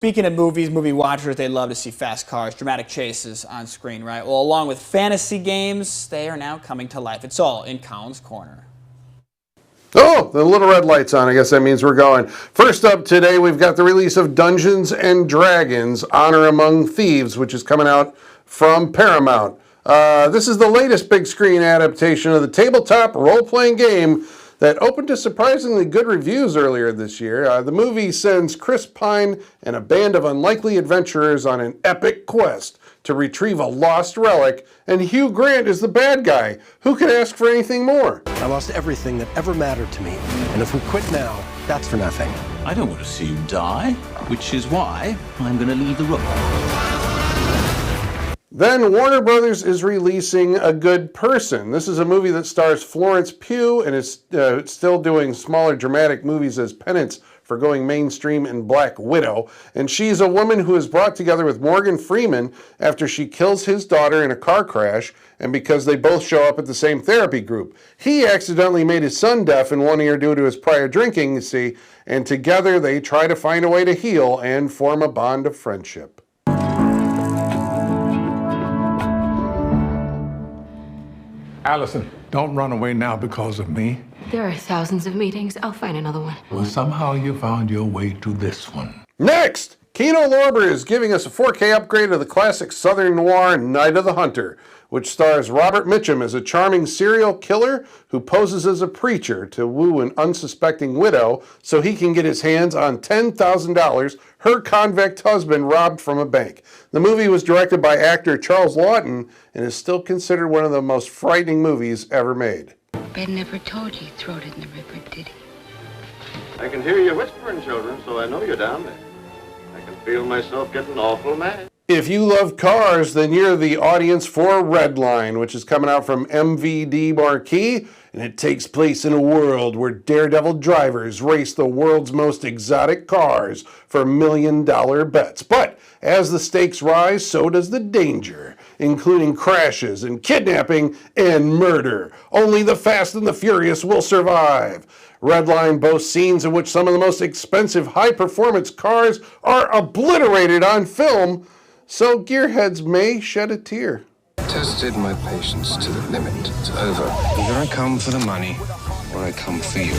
Speaking of movies, movie watchers, they love to see fast cars, dramatic chases on screen, right? Well, along with fantasy games, they are now coming to life. It's all in Colin's Corner. Oh, the little red light's on. I guess that means we're going. First up today, we've got the release of Dungeons & Dragons: Honor Among Thieves, which is coming out from Paramount. This is the latest big screen adaptation of the tabletop role-playing game that opened to surprisingly good reviews earlier this year. The movie sends Chris Pine and a band of unlikely adventurers on an epic quest to retrieve a lost relic, and Hugh Grant is the bad guy. Who could ask for anything more? I lost everything that ever mattered to me, and if we quit now, that's for nothing. I don't want to see you die, which is why I'm going to leave the room. Then Warner Brothers is releasing A Good Person. This is a movie that stars Florence Pugh and is still doing smaller dramatic movies as penance for going mainstream in Black Widow. And she's a woman who is brought together with Morgan Freeman after she kills his daughter in a car crash, and because they both show up at the same therapy group. He accidentally made his son deaf in one ear due to his prior drinking, you see, and together they try to find a way to heal and form a bond of friendship. Allison, don't run away now because of me. There are thousands of meetings. I'll find another one. Well, somehow you found your way to this one. Next, Kino Lorber is giving us a 4K upgrade of the classic Southern noir Night of the Hunter, which stars Robert Mitchum as a charming serial killer who poses as a preacher to woo an unsuspecting widow so he can get his hands on $10,000 her convict husband robbed from a bank. The movie was directed by actor Charles Laughton and is still considered one of the most frightening movies ever made. Ben never told you he threw it in the river, did he? I can hear you whispering, children, so I know you're down there. I can feel myself getting awful mad. If you love cars, then you're the audience for Redline, which is coming out from MVD Marquee, and it takes place in a world where daredevil drivers race the world's most exotic cars for million-dollar bets. But as the stakes rise, so does the danger, including crashes and kidnapping and murder. Only the Fast and the Furious will survive. Redline boasts scenes in which some of the most expensive high-performance cars are obliterated on film, so gearheads may shed a tear. Tested my patience to the limit. It's over. Either I come for the money, or I come for you.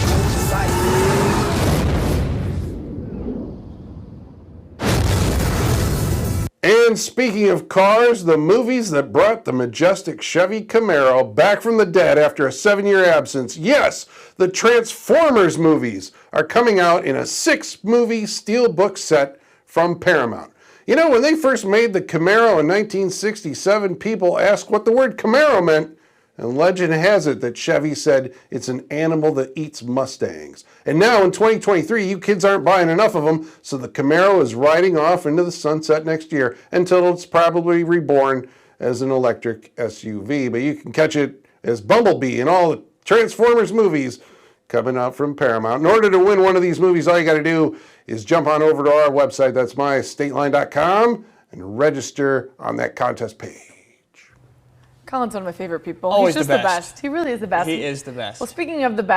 And speaking of cars, the movies that brought the majestic Chevy Camaro back from the dead after a 7-year absence, yes, the Transformers movies, are coming out in a 6-movie steelbook set from Paramount. You know, when they first made the Camaro in 1967, people asked what the word Camaro meant, and legend has it that Chevy said it's an animal that eats Mustangs. And now in 2023, you kids aren't buying enough of them, so the Camaro is riding off into the sunset next year until it's probably reborn as an electric SUV. But you can catch it as Bumblebee in all the Transformers movies coming out from Paramount. In order to win one of these movies, all you got to do is jump on over to our website, that's mystateline.com, and register on that contest page. Colin's one of my favorite people. Always He's just the best. He really is the best. He is the best. Well, speaking of the best.